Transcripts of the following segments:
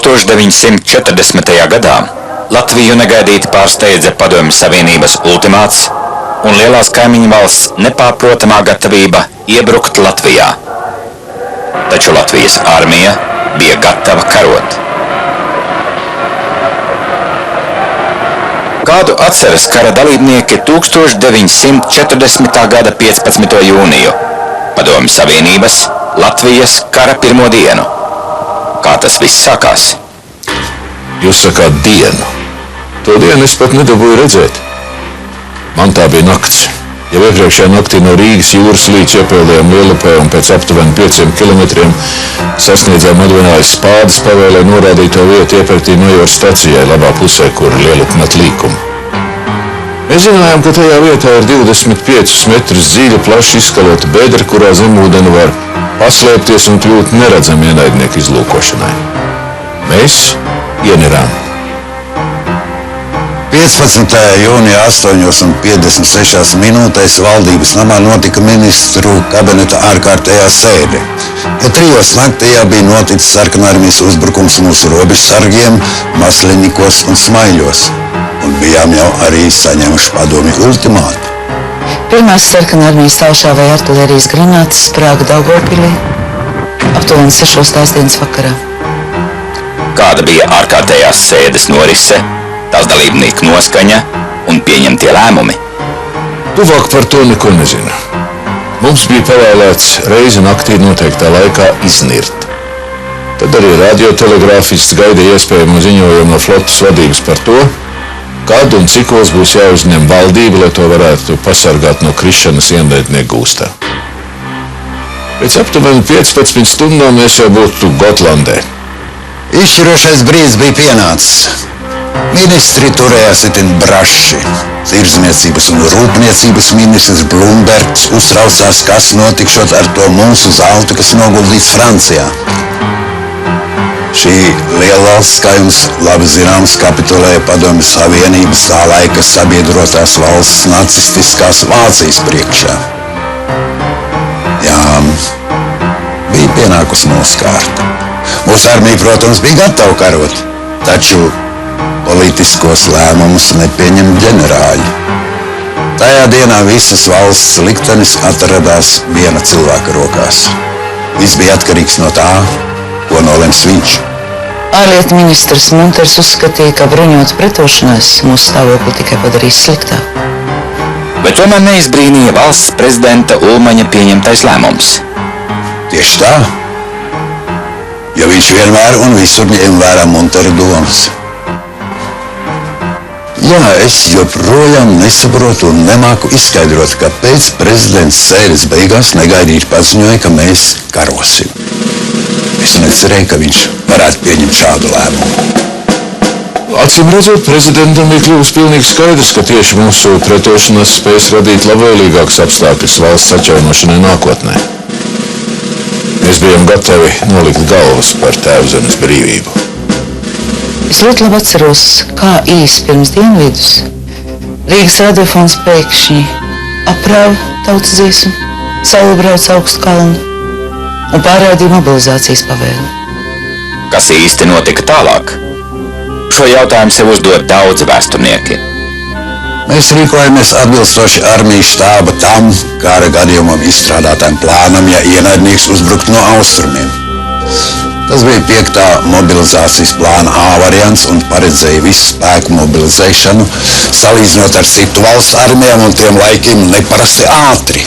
1940. gadā Latviju negaidīti pārsteidza Padomju Savienības ultimāts un lielās kaimiņu valsts nepārprotamā gatavība iebrukt Latvijā. Taču Latvijas armija bija gatava karot. Kādu atceras kara dalībnieki 1940. gada 15. jūniju, Padomju Savienības Latvijas kara pirmo dienu? Kā tas viss sākās? Jūs sakāt dienu. To dienu es pat nedabūju redzēt. Man tā bija nakts. Jau iepriekšējā naktī no Rīgas jūras līdz iepeldējām Lielupē un pēc aptuveni 5 kilometriem sasniedzām Medvenājas Spādes pavēlē norādīto vietu iepērtī Nojoru stacijai labā pusē, kur Lielupa met līkumu. Mēs zinājām, ka tajā vietā ir 25 metrus dziļa, plaši izskalota bedra, kurā zemūdeni var paslēpties un kļūt neredzami ienaidnieku izlūkošanai. Mēs ienirām. 15. jūnijā 8:56 minūtēs valdības namā notika ministru kabineta ārkārtējā sēde. Ja 3 naktijā bija noticis sarkanarmijas uzbrukums mūsu robežsargiem Masliņikos un Smaiļos, un bijām jau arī saņēmuši padomju ultimātu. Pirmās sarkanarmijas tālšāvēja artilērijas granātas sprāga Daugavpilī aptuveni 6. tās dienas vakarā. Kāda bija ārkārtējās sēdes norise, tās dalībnieku noskaņa un pieņemtie lēmumi? Tuvāk par to neko nezinu. Mums bija pavēlēts reizi naktī noteiktā laikā iznirt. Tad arī radiotelegrāfists gaidīja iespējamo ziņojumu no flotes vadības par to, kad un cikos būs jāuzņem valdība, lai to varētu pasargāt no krišanas ienaidnieku gūstā. Pēc aptuveni 15 stundām mēs jau būtu Gotlandē. Izšķirošais brīdis bija pienācis. Ministri turējās itin braši. Tirdzniecības un rūpniecības ministrs Blumbergs uztraucās, kas notikšot ar to mūsu zeltu, kas noguldīts Francijā. Šī lielvalsts, kā jums labi zināms, kapitulēja Padomju Savienības tā laika sabiedrotās valsts nacistiskās Vācijas priekšā. Jā, bija pienākusi mūsu kārta. Mūsu armija, protams, bija gatava karot, taču politiskos lēmumus nepieņem ģenerāļi. Tajā dienā visas valsts liktenis atradās viena cilvēka rokās. Viss bija atkarīgs no tā, ko nolems viņš. Ārlietu ministrs Munters uzskatīja, ka bruņots pretošanās mūsu stāvokli tikai padarīs sliktāk. Vai tomēr neizbrīnīja valsts prezidenta Ulmaņa pieņemtais lēmums? Tieši tā, jo viņš vienmēr un visur ņēma vērā Muntera domas. Jā, es joprojām nesaprotu un nemāku izskaidrot, kāpēc prezidents sēdes beigās negaidīti paziņoja, ka mēs karosim. Es necerēju, ka viņš varētu pieņemt šādu lēmumu. Acīm redzot, prezidentam bija kļuvis pilnīgi skaidrs, ka tieši mūsu pretošanās spēs radīt labvēlīgākus apstākļus valsts atjaunošanai nākotnē. Mēs bijām gatavi nolikt galvas par tēvzemes brīvību. Es ļoti labi atceros, kā īsi pirms dienvidus Rīgas radiofons pēkšņi aprāva tautas dziesmu, saule brauc augstu kalnu un pārraidīja mobilizācijas pavēli. Kas īsti notika tālāk? Šo jautājumu sev uzdod daudzi vēsturnieki. Mēs rīkojamies atbilstoši armijas štāba tam kara gadījumam izstrādātājiem plānam, ja ienaidnieks uzbrukt no austrumiem. Tas bija 5. mobilizācijas plāna A variants un paredzēja visu spēku mobilizēšanu, salīdzinot ar citu valstu armijām un tiem laikiem neparasti ātri,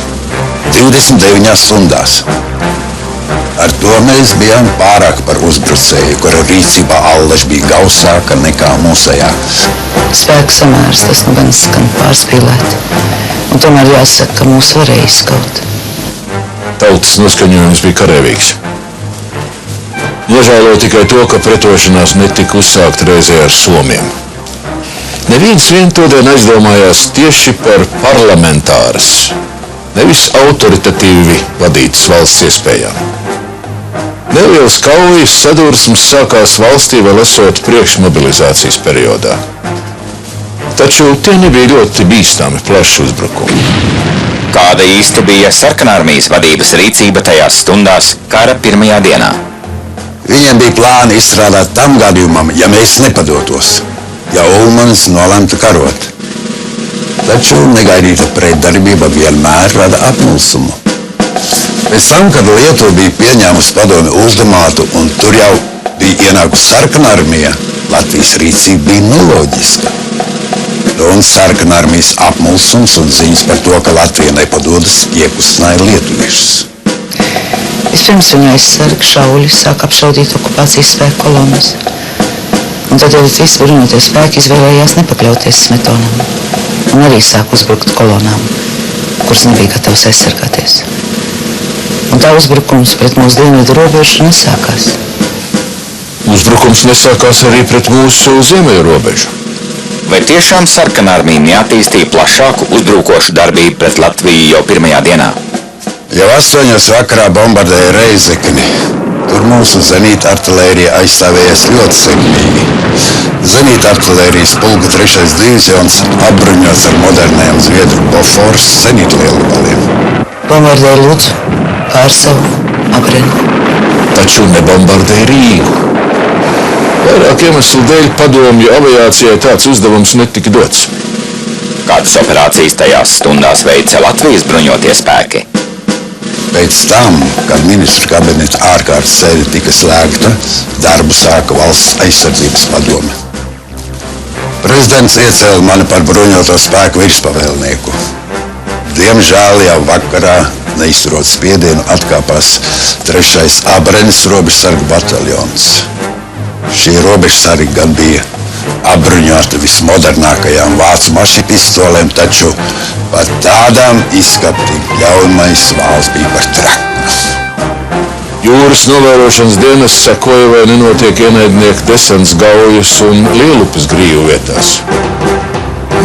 29 stundās. Ar to mēs bijām pārāk par uzbrucēju, kura rīcībā allaž bija gausāka nekā mūsējā. Spēku samērs, tas nu gan skan pārspīlēti, un tomēr jāsaka, ka mūs varēja izskaut. Tautas noskaņojums bija karavīgs. Nožēloju tikai to, ka pretošanās netika uzsākt reizē ar Somiem. Neviens vien todien aizdomājās tieši par parlamentāras, nevis autoritatīvi vadītas valsts iespējām. Nelielas kaujas sadursmes sākās valstī vēl esot priekšmobilizācijas periodā. Taču tie nebija ļoti bīstami plaši uzbrukumi. Kāda īsti bija sarkanarmijas vadības rīcība tajās stundās kara pirmajā dienā? Viņiem bija plāni izstrādāt tam gadījumam, ja mēs nepadotos, ja Ulmanis nolemtu karot. Taču negaidīta pretdarbība vienmēr rada apmulsumu. Pēc tam, kad Lietuva bija pieņēmusi padomi ultimātu un tur jau bija ienākusi sarkanā armija, Latvijas rīcība bija neloģiska. Un sarkanā armijas apmulsums un ziņas par to, ka Latvija nepadodas, iekustināja lietuviešus. Vispirms viņu aizsarga šauļi sāk apšaudīt okupācijas spēku kolonas. Un tad visi bruņotie spēki izvēlējās nepakļauties Smetonam. Un arī sāk uzbrukt kolonām, kuras nebija gatavas aizsargāties. Un tā uzbrukums pret mūsu dienvidu robežu nesākās. Uzbrukums nesākās arī pret mūsu ziemeļu robežu. Vai tiešām sarkanā armija neattīstīja plašāku uzbrukošu darbību pret Latviju jau pirmajā dienā? Jau 8 vakarā bombardēja Reizekni. Tur mūsu zenīta artilērija aizstāvējās ļoti sekmīgi. Zenīta artilērijas pulka 3. divizijons apbruņots ar moderniem Zviedru Bofors zenīta lielgabaliem. Bombardēja Ludzu, Pārsavu, Abrenu. Taču nebombardēja Rīgu. Vairāk iemeslu dēļ padomju aviācijai tāds uzdevums netika dots. Kādas operācijas tajās stundās veica Latvijas bruņotie spēki? Pēc tam, kad ministru kabineta ārkārtas sēde tika slēgta, darbu sāka valsts aizsardzības padome. Prezidents iecēla mani par bruņoto spēku virspavēlnieku. Diemžēl jau vakarā, neizturot spiedienu, atkāpās 3. Abrenes robežsargu bataljons. Šī robežsargi gan bija apbruņota vismodernākajām vācu mašīnpistolēm, taču par tādām izskapti ļaunmais vāls bija par traknu. Jūras novērošanas dienas sekoja, vai nenotiek ienaidnieku desants Gaujas un Lielupes grīvu vietās.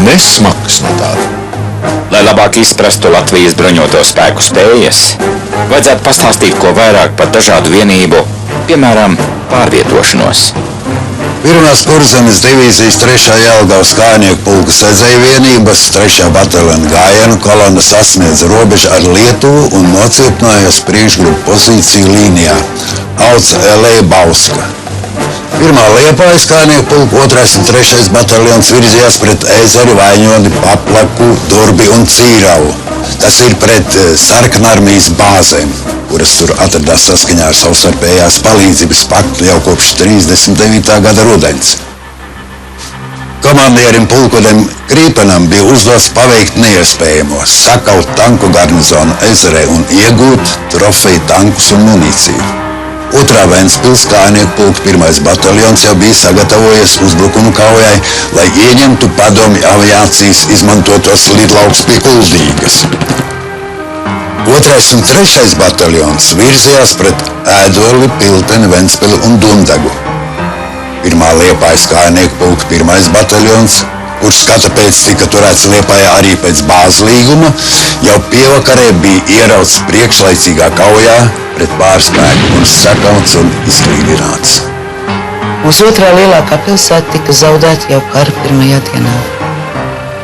Nesmakas no tāda. Lai labāk izprastu Latvijas bruņoto spēku spējas, vajadzētu pastāstīt ko vairāk par dažādu vienību, piemēram, pārvietošanos. Pirmās Kurzemes divīzijas 3. Jelgavas kājnieku pulka sedzēja vienības, 3. bataljona gājienu kolona sasniedza robežu ar Lietuvu un nocietnājās priekšgrupu pozīciju līnijā Auca Elēja Bauska. 1. Liepājas kājnieku pulka 2. un 3. bataljons virzījās pret Ezeru, Vaņoni, Paplaku, Durbi un Cīravu. Tas ir pret sarkanarmijas bāzēm, kuras tur atradās saskaņā ar savstarpējās palīdzības paktu jau kopš 39. gada rudens. Komandierim pulkonim Krīpenam bija uzdots paveikt neiespējamo, sakaut tanku garnizonu Ezerē un iegūt trofeju tankus un munīciju. 2. Ventspils kājnieku pulka 1. bataljons jau bija sagatavojies uzbrukumu kaujai, lai ieņemtu padomju aviācijas izmantotos lidlaukus pie Kuldīgas. 2. un 3. bataljons virzījās pret Ēdoli, Pilteni, Ventspili un Dundagu. 1. Liepājas kājnieku pulka 1. bataljons, kurš skata pēc tika turēts Liepājā arī pēc bāzes līguma, jau pievakarē bija ierauts priekšlaicīgā kaujā pret pārspēku un sakauts un izklīdināts. Mūsu otrā lielākā pilsēta tika zaudēta jau kara pirmajā dienā.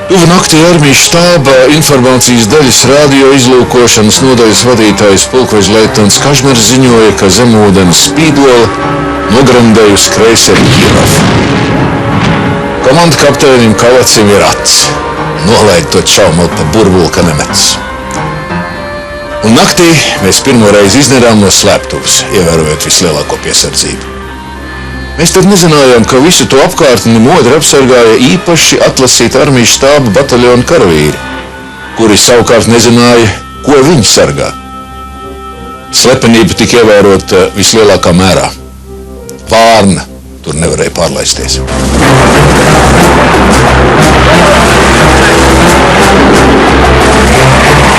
Tuvu naktī armijas štāba informācijas daļas radio izlūkošanas nodaļas vadītājs pulkveža leitnants Kažmers ziņoja, ka zemūdens Spīdola nograndējusi kreiseri Kirovu. Komanda kapteinim Kalacim ir acs. Nolaid to čaumot pa burbuli, ka nemets. Un naktī mēs pirmoreiz iznerām no slēptuves, ievērojot vislielāko piesardzību. Mēs tad nezinājām, ka visu to apkārtni modri apsargāja īpaši atlasīta armijas štāba bataljona karavīri, kuri savukārt nezināja, ko viņi sargā. Slepenība tika ievērota vislielākā mērā. Vārna tur nevarēja pārlaisties.